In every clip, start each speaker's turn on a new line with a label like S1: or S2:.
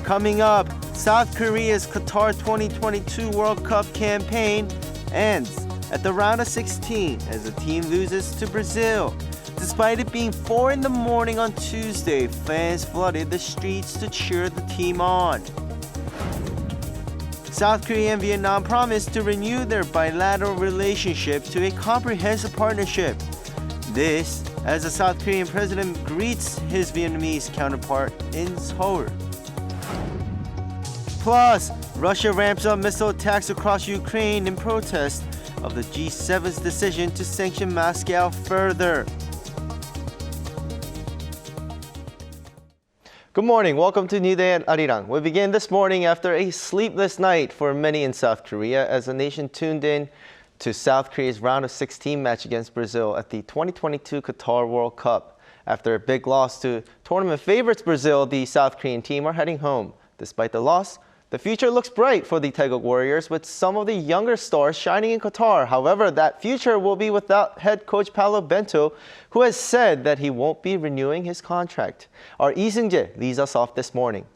S1: Coming up, South Korea's Qatar 2022 World Cup campaign ends at the round of 16 as the team loses to Brazil. Despite it being 4 in the morning on Tuesday, fans flooded the streets to cheer the team on. South Korea and Vietnam promised to renew their bilateral relationship to a comprehensive partnership. This as the South Korean president greets his Vietnamese counterpart in Seoul. Plus, Russia ramps up missile attacks across Ukraine in protest of the G7's decision to sanction Moscow further. Good morning. Welcome to New Day at Arirang. We begin this morning after a sleepless night for many in South Korea as the nation tuned in to South Korea's round of 16 match against Brazil at the 2022 Qatar World Cup. After a big loss to tournament favorites Brazil, the South Korean team are heading home. Despite the loss, the future looks bright for the Taeguk Warriors with some of the younger stars shining in Qatar. However, that future will be without head coach Paulo Bento, who has said that he won't be renewing his contract. Our Lee Seung-jae leads us off this morning.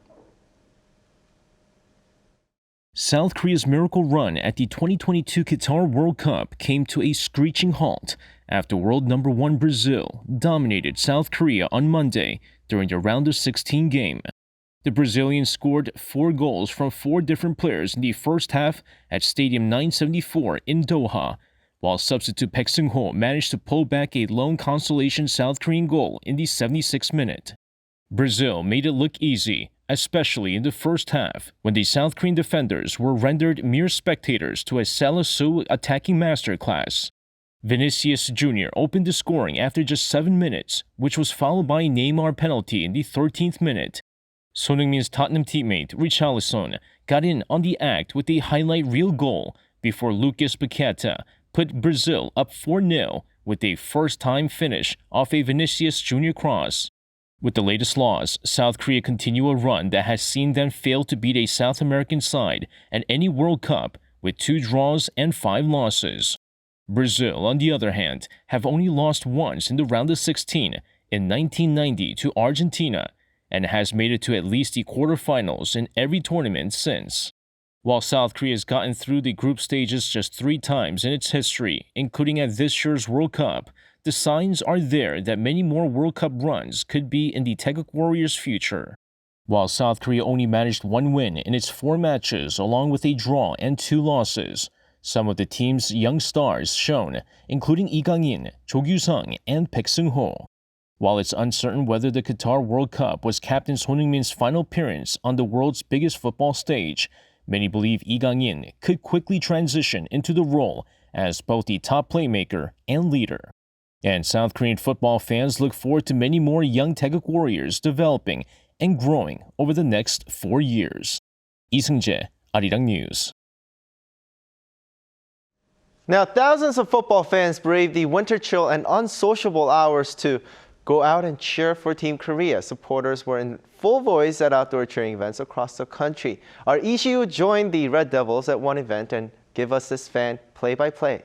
S2: South Korea's miracle run at the 2022 Qatar World Cup came to a screeching halt after world number 1 Brazil dominated South Korea on Monday during the round of 16 game. The Brazilians scored 4 goals from 4 different players in the first half at Stadium 974 in Doha, while substitute Phuc Seung-ho managed to pull back a lone consolation South Korean goal in the 76th minute. Brazil made it look easy, especially in the first half, when the South Korean defenders were rendered mere spectators to a Salisu attacking masterclass. Vinicius Jr. opened the scoring after just 7 minutes, which was followed by a Neymar penalty in the 13th minute. Son Heung-min's Tottenham teammate Richarlison got in on the act with a highlight reel goal before Lucas Paqueta put Brazil up 4-0 with a first-time finish off a Vinicius Jr. cross. With the latest loss, South Korea continue a run that has seen them fail to beat a South American side at any World Cup with 2 draws and 5 losses. Brazil, on the other hand, have only lost once in the round of 16 in 1990 to Argentina, and has made it to at least the quarterfinals in every tournament since. While South Korea has gotten through the group stages just 3 times in its history, including at this year's World Cup, the signs are there that many more World Cup runs could be in the Taeguk Warriors' future. While South Korea only managed 1 win in its 4 matches along with a draw and 2 losses, some of the team's young stars shone, including Lee Gang-in, Cho Kyu-sung, and Phuc Seung-ho. While it's uncertain whether the Qatar World Cup was Captain Son Heung-min's final appearance on the world's biggest football stage, many believe Lee Gang-in could quickly transition into the role as both the top playmaker and leader. And South Korean football fans look forward to many more young Taeguk Warriors developing and growing over the next 4 years. Lee Seung-jae, Arirang News.
S1: Now, thousands of football fans braved the winter chill and unsociable hours to go out and cheer for Team Korea. Supporters were in full voice at outdoor cheering events across the country. Our Lee Si-woo joined the Red Devils at one event and give us this fan play-by-play.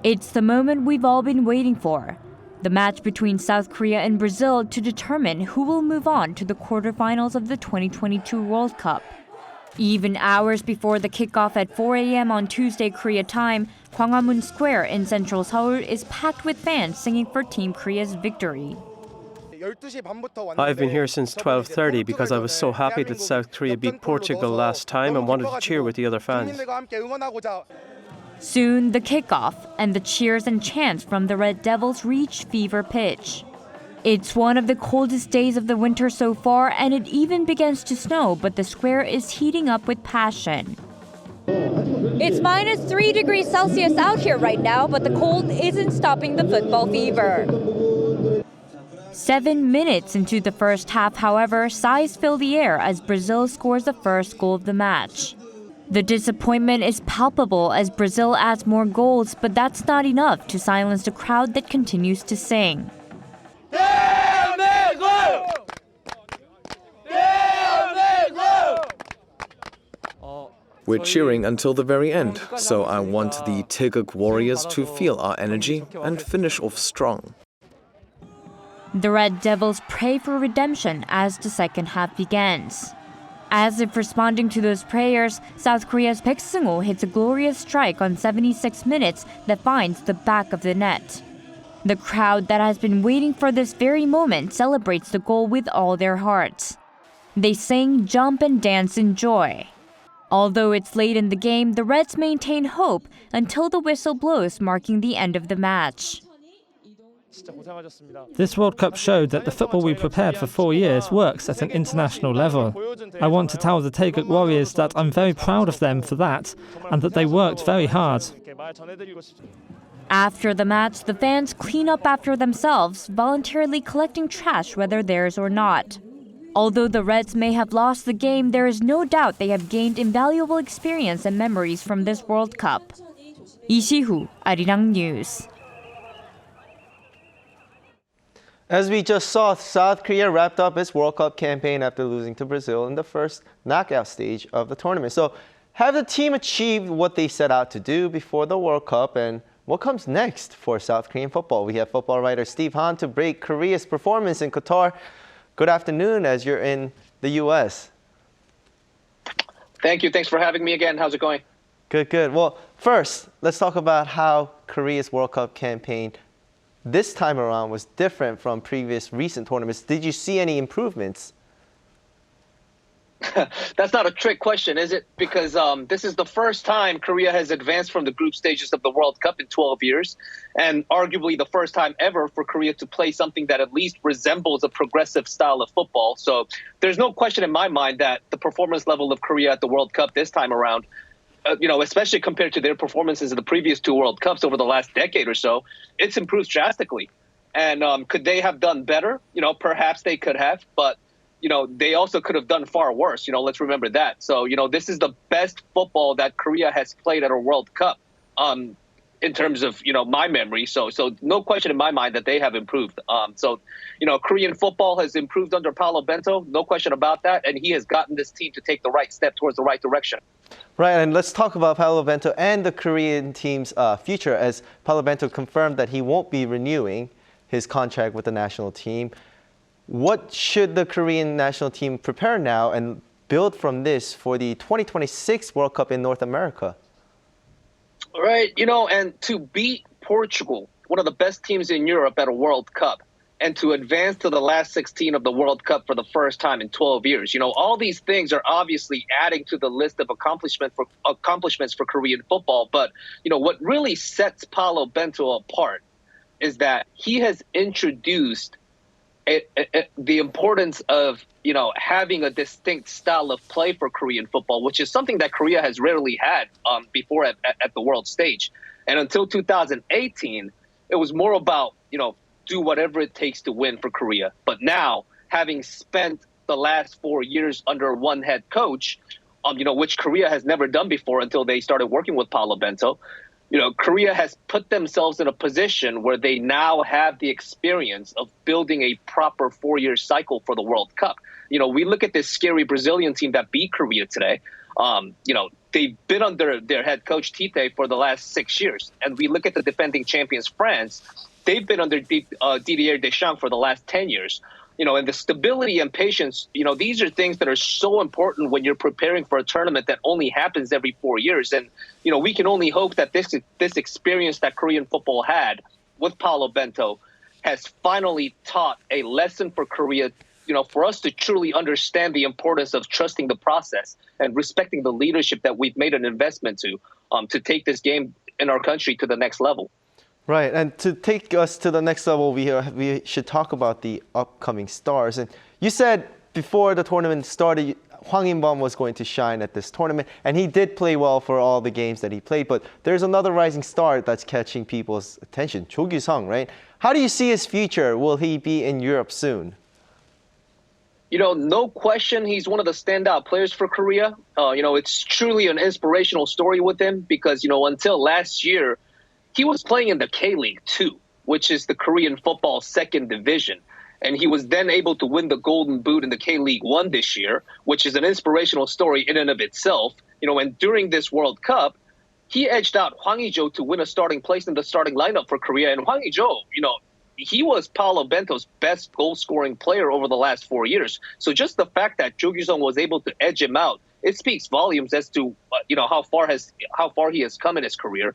S3: It's the moment we've all been waiting for. The match between South Korea and Brazil to determine who will move on to the quarterfinals of the 2022 World Cup. Even hours before the kickoff at 4 a.m. on Tuesday Korea time, Gwanghwamun Square in central Seoul is packed with fans singing for Team Korea's victory.
S4: I've been here since 12:30 because I was so happy that South Korea beat Portugal last time and wanted to cheer with the other fans.
S3: Soon, the kickoff and the cheers and chants from the Red Devils reach fever pitch. It's one of the coldest days of the winter so far, and it even begins to snow, but the square is heating up with passion. It's minus 3 degrees Celsius out here right now, but the cold isn't stopping the football fever. 7 minutes into the first half, however, sighs fill the air as Brazil scores the first goal of the match. The disappointment is palpable as Brazil adds more goals, but that's not enough to silence the crowd that continues to sing.
S5: Yeah! We're cheering until the very end, so I want the Taeguk Warriors to feel our energy and finish off strong.
S3: The Red Devils pray for redemption as the second half begins. As if responding to those prayers, South Korea's Baek Seung-ho hits a glorious strike on 76 minutes that finds the back of the net. The crowd that has been waiting for this very moment celebrates the goal with all their hearts. They sing, jump, and dance in joy. Although it's late in the game, the Reds maintain hope until the whistle blows, marking the end of the match.
S6: This World Cup showed that the football we prepared for 4 years works at an international level. I want to tell the Taeguk Warriors that I'm very proud of them for that and that they worked very hard.
S3: After the match, the fans clean up after themselves, voluntarily collecting trash whether theirs or not. Although the Reds may have lost the game, there is no doubt they have gained invaluable experience and memories from this World Cup. Lee Si-hoo, Arirang News.
S1: As we just saw, South Korea wrapped up its World Cup campaign after losing to Brazil in the first knockout stage of the tournament. So, have the team achieved what they set out to do before the World Cup, and what comes next for South Korean football? We have football writer Steve Han to break Korea's performance in Qatar. Good afternoon as you're in the U.S.
S7: Thank you. Thanks for having me again. How's it going?
S1: Good, good. Well, first, let's talk about how Korea's World Cup campaign this time around was different from previous recent tournaments. Did you see any improvements?
S7: That's not a trick question, is it? Because this is the first time Korea has advanced from the group stages of the World Cup in 12 years, and arguably the first time ever for Korea to play something that at least resembles a progressive style of football. So there's no question in my mind that the performance level of Korea at the World Cup this time around, especially compared to their performances in the previous two World Cups over the last decade or so, it's improved drastically. And could they have done better? Perhaps they could have, but they also could have done far worse. Let's remember that. So, this is the best football that Korea has played at a World Cup in terms of, my memory. So no question in my mind that they have improved. Korean football has improved under Paulo Bento. No question about that. And he has gotten this team to take the right step towards the right direction.
S1: Right, and let's talk about Paulo Bento and the Korean team's future, as Paulo Bento confirmed that he won't be renewing his contract with the national team. What should the Korean national team prepare now and build from this for the 2026 World Cup in North America?
S7: Right, and to beat Portugal, one of the best teams in Europe at a World Cup, and to advance to the last 16 of the World Cup for the first time in 12 years. All these things are obviously adding to the list of accomplishments for Korean football. But, what really sets Paulo Bento apart is that he has introduced the importance of, having a distinct style of play for Korean football, which is something that Korea has rarely had before at the world stage. And until 2018, it was more about, do whatever it takes to win for Korea. But now, having spent the last 4 years under one head coach, which Korea has never done before until they started working with Paulo Bento, Korea has put themselves in a position where they now have the experience of building a proper 4-year cycle for the World Cup. We look at this scary Brazilian team that beat Korea today. They've been under their head coach Tite for the last 6 years. And we look at the defending champions, France. They've been under Didier Deschamps for the last 10 years. And the stability and patience, these are things that are so important when you're preparing for a tournament that only happens every 4 years. And, we can only hope that this experience that Korean football had with Paulo Bento has finally taught a lesson for Korea, for us to truly understand the importance of trusting the process and respecting the leadership that we've made an investment to take this game in our country to the next level.
S1: Right, and to take us to the next level, we should talk about the upcoming stars. And you said before the tournament started, Hwang In-beom was going to shine at this tournament, and he did play well for all the games that he played. But there's another rising star that's catching people's attention, Cho Kyu-sung, right? How do you see his future? Will he be in Europe soon?
S7: No question, he's one of the standout players for Korea. It's truly an inspirational story with him because, until last year, he was playing in the K-League 2, which is the Korean football second division. And he was then able to win the Golden Boot in the K-League 1 this year, which is an inspirational story in and of itself. And during this World Cup, he edged out Hwang Hee-jo to win a starting place in the starting lineup for Korea. And Hwang Hee-jo, he was Paolo Bento's best goal-scoring player over the last 4 years. So just the fact that Jo Gyu-sung was able to edge him out, it speaks volumes as to how far he has come in his career.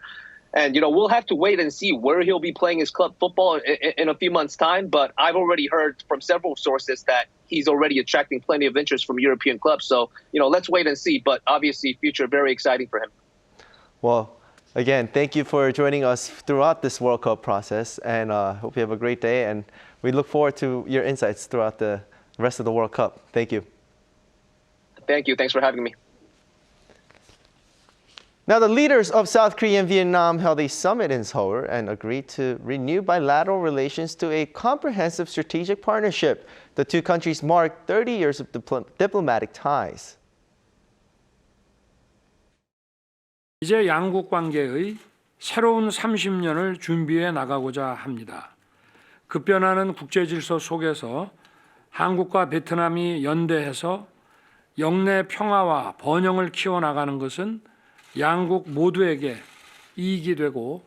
S7: And we'll have to wait and see where he'll be playing his club football in a few months' time. But I've already heard from several sources that he's already attracting plenty of interest from European clubs. So let's wait and see. But obviously, future very exciting for him.
S1: Well, again, thank you for joining us throughout this World Cup process, and hope you have a great day. And we look forward to your insights throughout the rest of the World Cup. Thank you.
S7: Thank you. Thanks for having me.
S1: Now, the leaders of South Korea and Vietnam held a summit in Seoul and agreed to renew bilateral relations to a comprehensive strategic partnership. The two countries marked 30 years of diplomatic ties.
S8: 이제 양국 관계의 새로운 30년을 준비해 나가고자 합니다. 급변하는 국제 질서 속에서 한국과 베트남이 연대해서 영내 평화와 번영을 키워나가는 것은 양국 모두에게 이익이 되고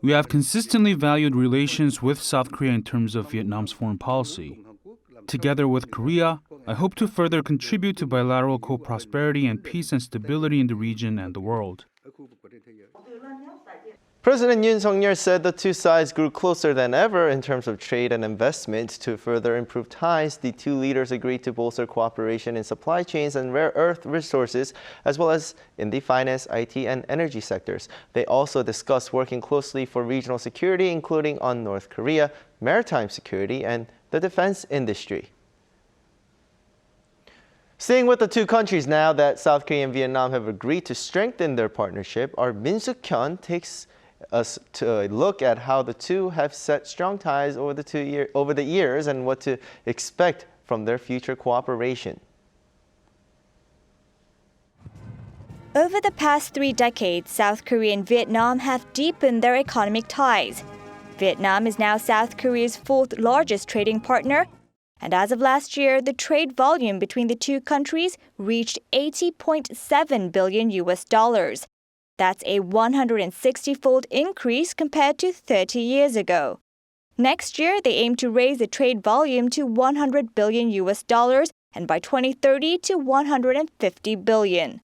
S9: We have consistently valued relations with South Korea in terms of Vietnam's foreign policy. Together with Korea, I hope to further contribute to bilateral co-prosperity and peace and stability in the region and the world.
S1: President Yoon Suk-yeol said the two sides grew closer than ever in terms of trade and investment. To further improve ties, the two leaders agreed to bolster cooperation in supply chains and rare earth resources, as well as in the finance, IT, and energy sectors. They also discussed working closely for regional security, including on North Korea, maritime security, and the defense industry. Staying with the two countries now that South Korea and Vietnam have agreed to strengthen their partnership, our Min Suk-hyun takes us to look at how the two have set strong ties over the years and what to expect from their future cooperation.
S10: Over the past 3 decades, South Korea and Vietnam have deepened their economic ties. Vietnam is now South Korea's 4th largest trading partner, and as of last year, the trade volume between the two countries reached $80.7 billion. That's a 160-fold increase compared to 30 years ago. Next year, they aim to raise the trade volume to $100 billion and by 2030 to $150 billion.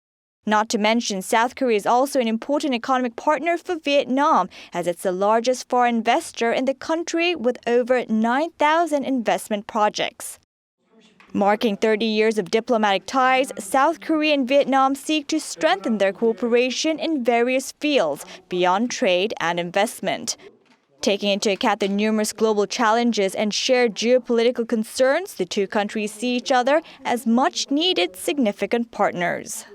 S10: Not to mention, South Korea is also an important economic partner for Vietnam, as it's the largest foreign investor in the country with over 9,000 investment projects. Marking 30 years of diplomatic ties, South Korea and Vietnam seek to strengthen their cooperation in various fields beyond trade and investment. Taking into account the numerous global challenges and shared geopolitical concerns, the two countries see each other as much-needed significant partners.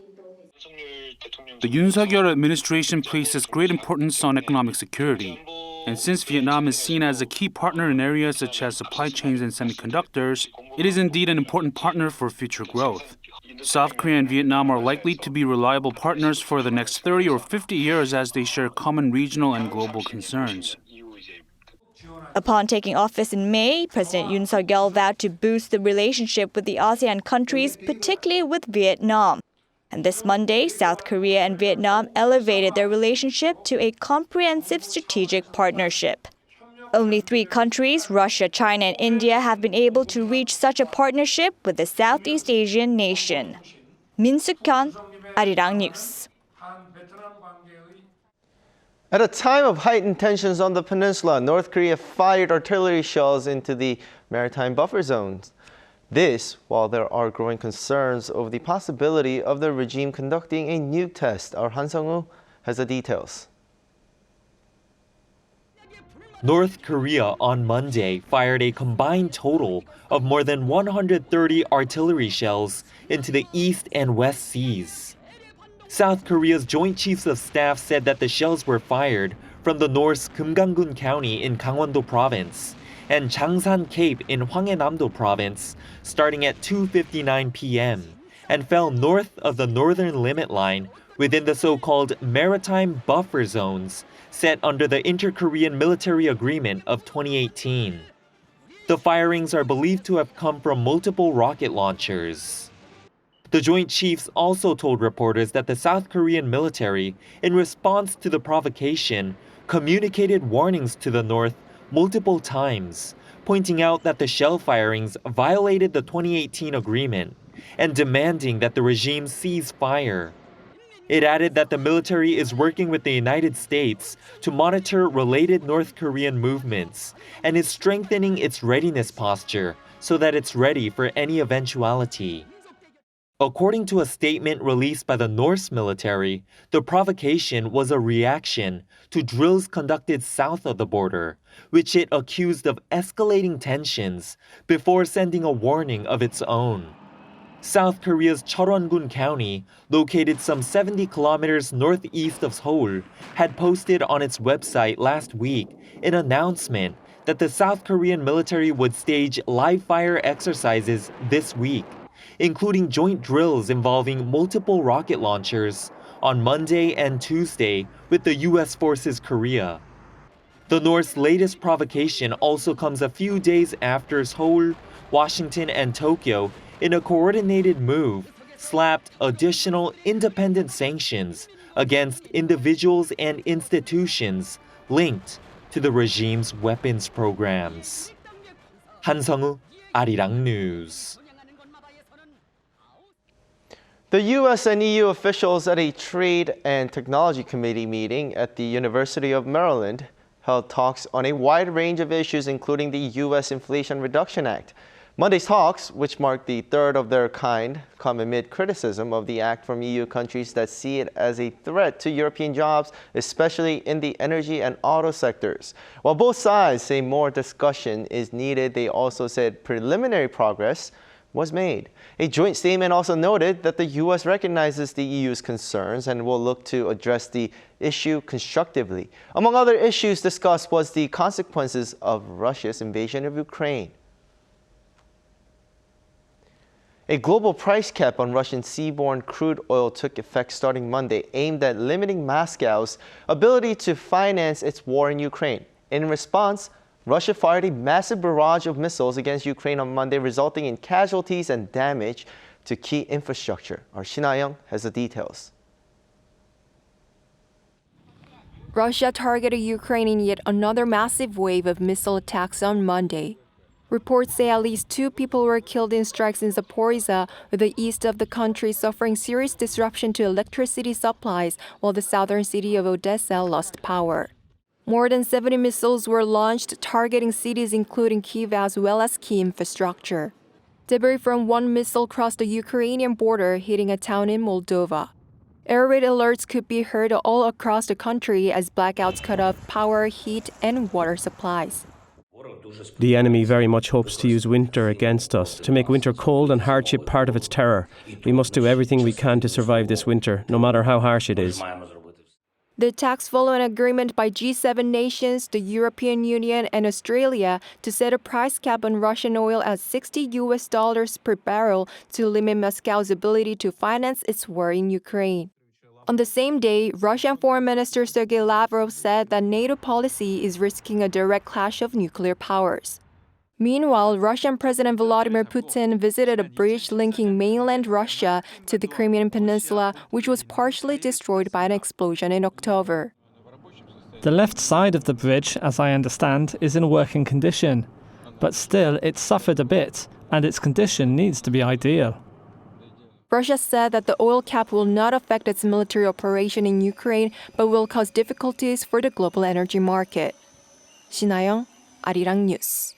S9: The Yoon Suk-yeol administration places great importance on economic security. And since Vietnam is seen as a key partner in areas such as supply chains and semiconductors, it is indeed an important partner for future growth. South Korea and Vietnam are likely to be reliable partners for the next 30 or 50 years as they share common regional and global concerns.
S10: Upon taking office in May, President Yoon Suk-yeol vowed to boost the relationship with the ASEAN countries, particularly with Vietnam. And this Monday, South Korea and Vietnam elevated their relationship to a comprehensive strategic partnership. Only 3 countries, Russia, China, and India, have been able to reach such a partnership with the Southeast Asian nation. Min Suk-hyun, Arirang News.
S1: At a time of heightened tensions on the peninsula, North Korea fired artillery shells into the maritime buffer zones. This, while there are growing concerns over the possibility of the regime conducting a nuke test. Our Han Sung-woo has the details.
S11: North Korea on Monday fired a combined total of more than 130 artillery shells into the East and West Seas. South Korea's Joint Chiefs of Staff said that the shells were fired from the North's Kimganggun County in Gangwon-do Province and Changsan Cape in Hwanghae-namdo Province starting at 2:59 p.m. and fell north of the northern limit line within the so-called maritime buffer zones set under the Inter-Korean Military Agreement of 2018. The firings are believed to have come from multiple rocket launchers. The Joint Chiefs also told reporters that the South Korean military, in response to the provocation, communicated warnings to the North multiple times, pointing out that the shell firings violated the 2018 agreement and demanding that the regime cease fire. It added that the military is working with the United States to monitor related North Korean movements and is strengthening its readiness posture so that it's ready for any eventuality. According to a statement released by the Norse military, the provocation was a reaction to drills conducted south of the border, which it accused of escalating tensions before sending a warning of its own. South Korea's Cheolwon-gun County, located some 70 kilometers northeast of Seoul, had posted on its website last week an announcement that the South Korean military would stage live fire exercises this week, including joint drills involving multiple rocket launchers on Monday and Tuesday with the U.S. Forces Korea. The North's latest provocation also comes a few days after Seoul, Washington, and Tokyo, in a coordinated move, slapped additional independent sanctions against individuals and institutions linked to the regime's weapons programs. 한성우, Arirang News.
S1: The U.S. and EU officials at a Trade and Technology Committee meeting at the University of Maryland held talks on a wide range of issues, including the U.S. Inflation Reduction Act. Monday's talks, which marked the third of their kind, come amid criticism of the act from EU countries that see it as a threat to European jobs, especially in the energy and auto sectors. While both sides say more discussion is needed, they also said preliminary progress was made. A joint statement also noted that the U.S. recognizes the EU's concerns and will look to address the issue constructively. Among other issues discussed was the consequences of Russia's invasion of Ukraine. A global price cap on Russian seaborne crude oil took effect starting Monday, aimed at limiting Moscow's ability to finance its war in Ukraine. In response, Russia fired a massive barrage of missiles against Ukraine on Monday, resulting in casualties and damage to key infrastructure. Our Shin Ha-young has the details.
S12: Russia targeted Ukraine in yet another massive wave of missile attacks on Monday. Reports say at least 2 people were killed in strikes in Zaporizhzhia, with the east of the country suffering serious disruption to electricity supplies, while the southern city of Odessa lost power. More than 70 missiles were launched, targeting cities including Kyiv as well as key infrastructure. Debris from one missile crossed the Ukrainian border, hitting a town in Moldova. Air raid alerts could be heard all across the country as blackouts cut off power, heat, and water supplies.
S4: The enemy very much hopes to use winter against us, to make winter cold and hardship part of its terror. We must do everything we can to survive this winter, no matter how harsh it is.
S12: The attacks follow an agreement by G7 nations, the European Union, and Australia to set a price cap on Russian oil at $60 per barrel to limit Moscow's ability to finance its war in Ukraine. On the same day, Russian Foreign Minister Sergei Lavrov said that NATO policy is risking a direct clash of nuclear powers. Meanwhile, Russian President Vladimir Putin visited a bridge linking mainland Russia to the Crimean Peninsula, which was partially destroyed by an explosion in October.
S6: The left side of the bridge, as I understand, is in working condition. But still, it suffered a bit, and its condition needs to be ideal.
S12: Russia said that the oil cap will not affect its military operation in Ukraine, but will cause difficulties for the global energy market. Shin Ha-young, Arirang News.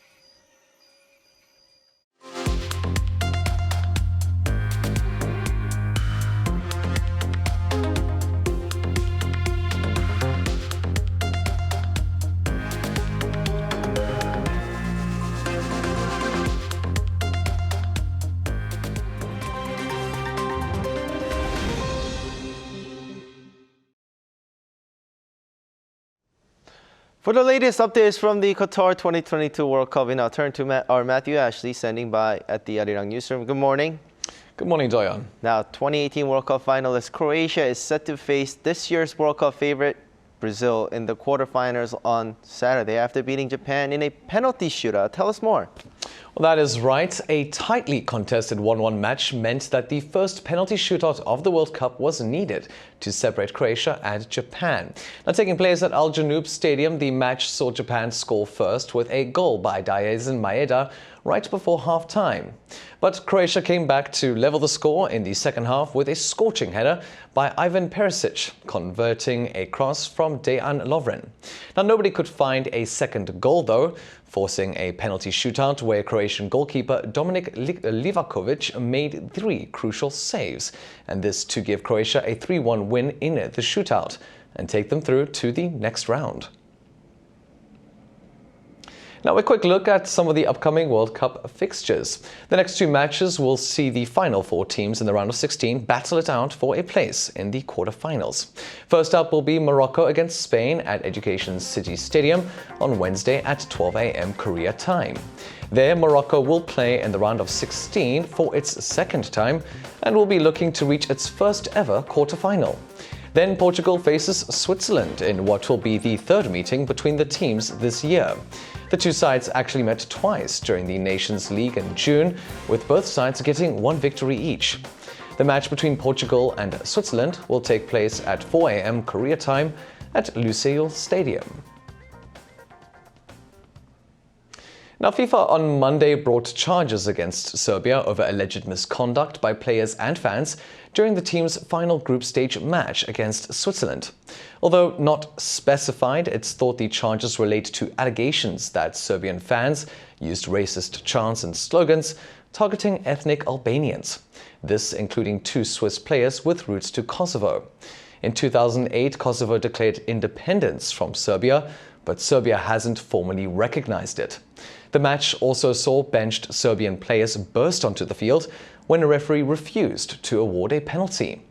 S1: For the latest updates from the Qatar 2022 World Cup, we now turn to our Matthew Ashley standing by at the Arirang newsroom. Good morning.
S13: Good morning, Doyon.
S1: Now, 2018 World Cup finalist Croatia is set to face this year's World Cup favorite Brazil in the quarterfinals on Saturday after beating Japan in a penalty shootout. Tell us more.
S5: Well, that is right. A tightly contested 1-1 match meant that the first penalty shootout of the World Cup was needed to separate Croatia and Japan. Now, taking place at Al Janoub Stadium, the match saw Japan score first with a goal by Daisen Maeda right before half-time. But Croatia came back to level the score in the second half with a scorching header by Ivan Perisic, converting a cross from Dejan Lovren. Now, nobody could find a second goal, though, forcing a penalty shootout where Croatian goalkeeper Dominik Livakovic made 3 crucial saves, and this to give Croatia a 3-1 win in the shootout and take them through to the next round. Now, a quick look at some of the upcoming World Cup fixtures. The next 2 matches will see the final 4 teams in the round of 16 battle it out for a place in the quarterfinals. First up will be Morocco against Spain at Education City Stadium on Wednesday at 12 a.m. Korea time. There, Morocco will play in the round of 16 for its second time and will be looking to reach its first ever quarterfinal. Then Portugal faces Switzerland in what will be the third meeting between the teams this year. The 2 sides actually met twice during the Nations League in June, with both sides getting 1 victory each. The match between Portugal and Switzerland will take place at 4 a.m. Korea time at Lusail Stadium. Now, FIFA on Monday brought charges against Serbia over alleged misconduct by players and fans during the team's final group stage match against Switzerland. Although not specified, it's thought the charges relate to allegations that Serbian fans used racist chants and slogans targeting ethnic Albanians, this including 2 Swiss players with roots to Kosovo. In 2008, Kosovo declared independence from Serbia, but Serbia hasn't formally recognized it. The match also saw benched Serbian players burst onto the field when a referee refused to award a penalty.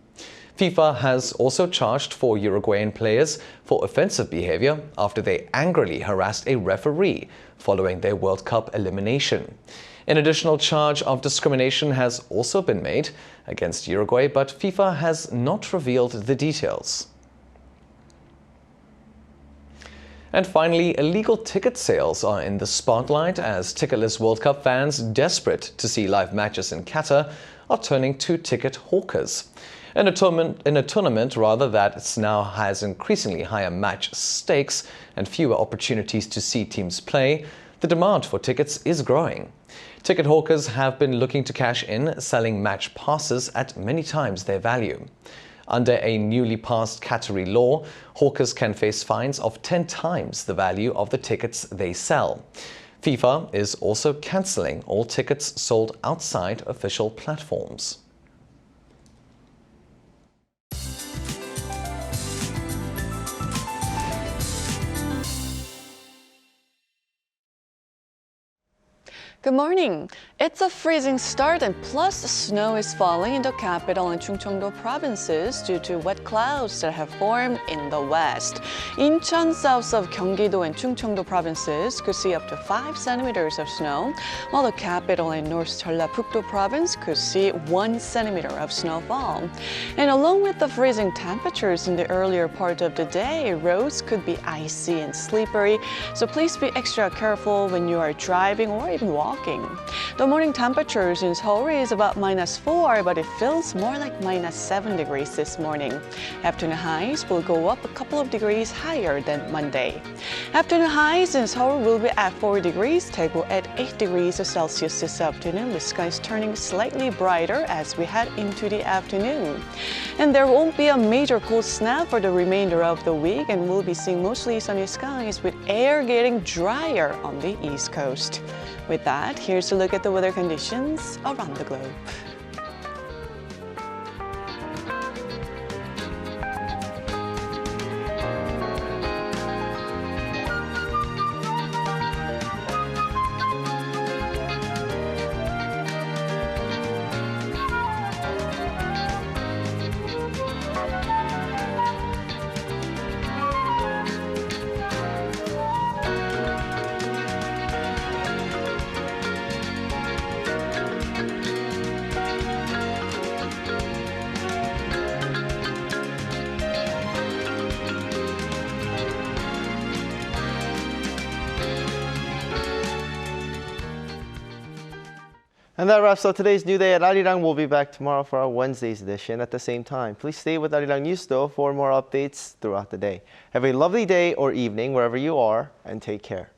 S5: FIFA has also charged 4 Uruguayan players for offensive behavior after they angrily harassed a referee following their World Cup elimination. An additional charge of discrimination has also been made against Uruguay, but FIFA has not revealed the details. And finally, illegal ticket sales are in the spotlight as ticketless World Cup fans desperate to see live matches in Qatar are turning to ticket hawkers. In a tournament that now has increasingly higher match stakes and fewer opportunities to see teams play, the demand for tickets is growing. Ticket hawkers have been looking to cash in, selling match passes at many times their value. Under a newly passed Qatari law, hawkers can face fines of 10 times the value of the tickets they sell. FIFA is also cancelling all tickets sold outside official platforms.
S13: Good morning. It's a freezing start and plus snow is falling in the capital and Chungcheongdo provinces due to wet clouds that have formed in the west. Incheon, south of Gyeonggi-do and Chungcheongdo provinces could see up to 5 centimeters of snow, while the capital and North Jeolla-Pukto province could see 1 centimeter of snowfall. And along with the freezing temperatures in the earlier part of the day, roads could be icy and slippery, so please be extra careful when you are driving or even walking. The morning temperatures in Seoul is about -4, but it feels more like -7 degrees this morning. Afternoon highs will go up a couple of degrees higher than Monday. Afternoon highs in Seoul will be at 4 degrees, Daegu at 8 degrees Celsius this afternoon, with skies turning slightly brighter as we head into the afternoon. And there won't be a major cold snap for the remainder of the week, and we'll be seeing mostly sunny skies with air getting drier on the East Coast. With that, here's a look at the weather conditions around the globe.
S1: And that wraps up today's New Day at Arirang. We'll be back tomorrow for our Wednesday's edition at the same time. Please stay with Arirang News though for more updates throughout the day. Have a lovely day or evening wherever you are, and take care.